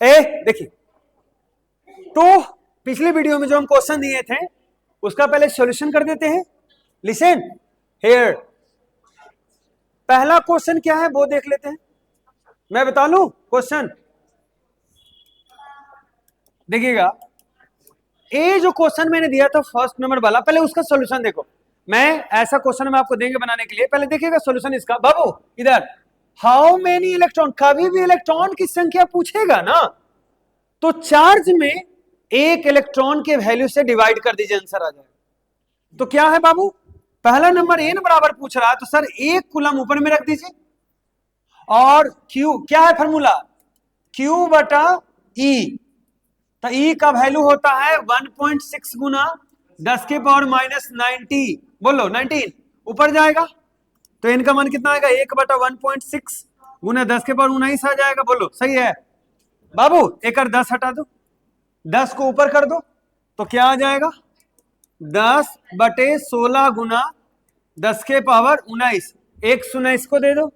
देखिए, तो पिछली वीडियो में जो हम क्वेश्चन दिए थे उसका पहले सॉल्यूशन कर देते हैं। लिसन हियर, पहला क्वेश्चन क्या है वो देख लेते हैं। मैं बता लूं क्वेश्चन, देखिएगा। ये जो क्वेश्चन मैंने दिया था फर्स्ट नंबर वाला, पहले उसका सॉल्यूशन देखो। मैं ऐसा क्वेश्चन मैं आपको देंगे बनाने के लिए, पहले देखिएगा सॉल्यूशन इसका। बाबू इधर, हाउ मेनी इलेक्ट्रॉन, कभी भी इलेक्ट्रॉन की संख्या पूछेगा ना तो चार्ज में एक इलेक्ट्रॉन के वैल्यू से डिवाइड कर दीजिए, आंसर आ जाएगा। तो क्या है बाबू, पहला नंबर एन बराबर पूछ रहा है तो सर एक कूलम ऊपर में रख दीजिए, और क्यू क्या है फॉर्मूला, क्यू बटा ई। तो ई का वैल्यू होता है 1.6 गुना 10 के पावर माइनस 90, बोलो 19 ऊपर जाएगा। तो इनका मान कितना आएगा, 1 बटा 1.6 गुना 10 के पावर 19 आ जाएगा। बोलो सही है बाबू, एक और 10 हटा दो, 10 को ऊपर कर दो तो क्या आ जाएगा, 10 बटे 16 गुना 10 के पावर 19, 119 को दे दो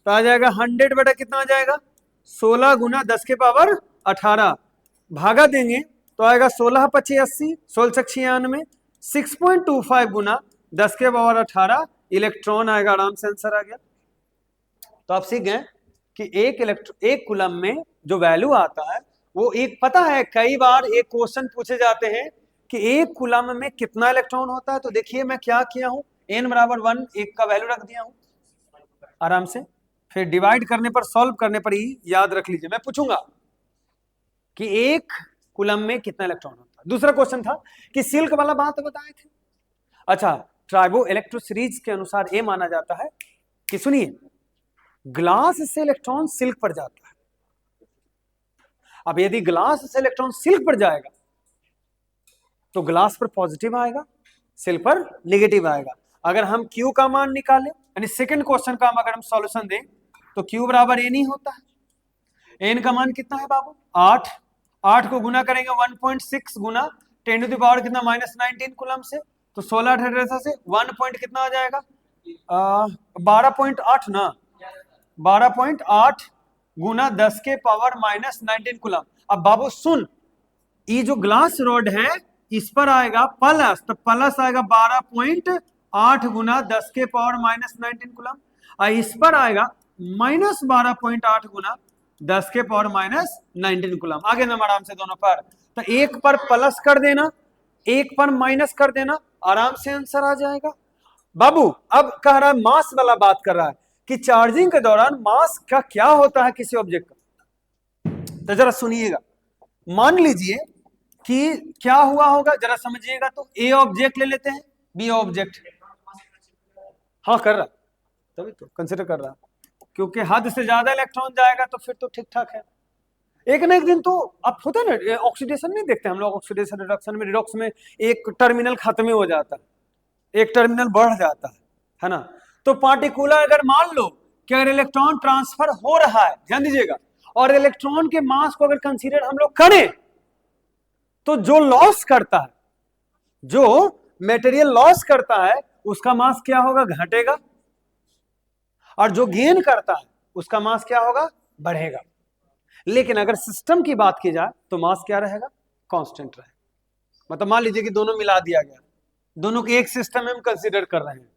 तो आ जाएगा 100 बटा कितना आ जाएगा, 16 गुना 10 के पावर 18, भागा देंगे तो आएगा 16 पच्चीस 80, 16 96, 6.25 गुना 10 के पावर 18 इलेक्ट्रॉन आएगा। आराम से आंसर आ गया। तो आप सीख गए कि एक कूलम में जो वैल्यू आता है वो एक, पता है कई बार एक क्वेश्चन पूछे जाते हैं कि एक कूलम में कितना इलेक्ट्रॉन होता है। तो देखिए मैं क्या किया हूं, n बराबर 1 एक का वैल्यू रख दिया हूं आराम से, फिर डिवाइड करने पर, सॉल्व करने पर ही याद रख लीजिए। मैं पूछूंगा कि एक कूलम में कितना इलेक्ट्रॉन होता है। दूसरा क्वेश्चन था कि सिल्क वाला बात बताए थे। अच्छा, ट्राइबो इलेक्ट्रो सीरीज के अनुसार ये माना जाता है कि सुनिए, ग्लास से इलेक्ट्रॉन सिल्क पर जाता है। अब यदि ग्लास से इलेक्ट्रॉन सिल्क पर जाएगा तो ग्लास पर पॉजिटिव आएगा, सिल्क पर नेगेटिव आएगा। अगर हम Q का मान निकालें, यानी सेकंड क्वेश्चन का अगर हम सॉल्यूशन दें तो Q बराबर n ही होता है। n का मान कितना है बाबू, 8, 8 को गुना करेंगे 1.6 गुना 10 टू द पावर कितना माइनस 19 कूलम से, तो 16 से 1 पॉइंट कितना आ जाएगा, 12.8 ना, 12.8 गुना 10 के पावर माइनस 19 कूलम। अब बाबू सुन, ये जो ग्लास रॉड है इस पर आएगा प्लस, तो प्लस आएगा 12.8 गुना 10 के पावर माइनस 19 कूलम, और इस पर आएगा माइनस 12.8 गुना 10 के पावर माइनस 19 कूलम। आगे ना आराम से दोनों पर, तो एक पर प्लस कर देना, एक पर माइनस कर देना, आराम से आंसर आ जाएगा। बाबू अब कह रहा है, मास वाला बात कर रहा है कि चार्जिंग के दौरान मास का क्या होता है किसी ऑब्जेक्ट का। तो जरा सुनिएगा, मान लीजिए कि क्या हुआ होगा, जरा समझिएगा। तो ए ऑब्जेक्ट ले लेते हैं, बी ऑब्जेक्ट, हाँ कर रहा, तभी तो कंसिडर कर रहा, क्योंकि हद से ज्यादा इलेक्ट्रॉन जाएगा तो फिर तो ठीक ठाक है। एक ना एक दिन तो अब होता है ना, ऑक्सीडेशन नहीं देखते हम लोग, ऑक्सीडेशन रिडक्शन में, रिडॉक्स में एक टर्मिनल खत्म हो जाता है, एक टर्मिनल बढ़ जाता है ना। तो पार्टिकुलर अगर मान लो कि अगर इलेक्ट्रॉन ट्रांसफर हो रहा है, ध्यान दीजिएगा, और इलेक्ट्रॉन के मास को अगर कंसीडर हम लोग करें तो जो लॉस करता है, जो मेटेरियल लॉस करता है उसका मास क्या होगा, घटेगा, और जो गेन करता है उसका मास क्या होगा, बढ़ेगा। लेकिन अगर सिस्टम की बात की जाए तो मास क्या रहेगा, कांस्टेंट रहेगा। मतलब मान लीजिए कि दोनों मिला दिया गया, दोनों के एक सिस्टम में हम कंसीडर कर रहे हैं,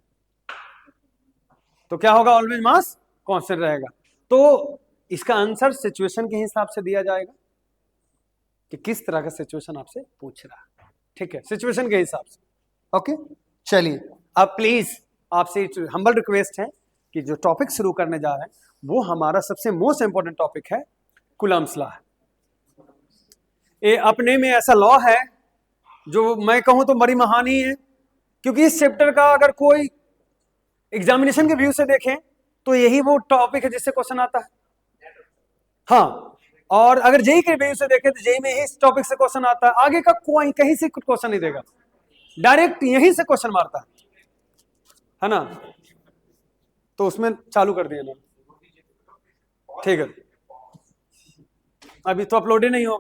तो क्या होगा, ऑलवेज मास कांस्टेंट रहेगा। तो इसका आंसर सिचुएशन के हिसाब से दिया जाएगा कि किस तरह का सिचुएशन आपसे पूछ रहा है, ठीक है, सिचुएशन के हिसाब से। ओके चलिए, अब प्लीज आपसे हम्बल रिक्वेस्ट है कि जो टॉपिक शुरू करने जा रहे हैं वो हमारा सबसे मोस्ट इंपॉर्टेंट टॉपिक है, कूलम्स लॉ। ये अपने में ऐसा लॉ है जो मैं कहूं तो बड़ी महान ही है, क्योंकि इस चैप्टर का अगर कोई एग्जामिनेशन के व्यू से देखें तो यही वो टॉपिक है जिससे क्वेश्चन आता है। हाँ, और अगर जेई के व्यू से देखें तो जेई में इस टॉपिक से क्वेश्चन आता है, आगे का कोई कहीं से क्वेश्चन नहीं देगा, डायरेक्ट यहीं से क्वेश्चन मारता है ना। तो उसमें चालू कर दिया ना, ठीक है, अभी तो अपलोड ही नहीं हो।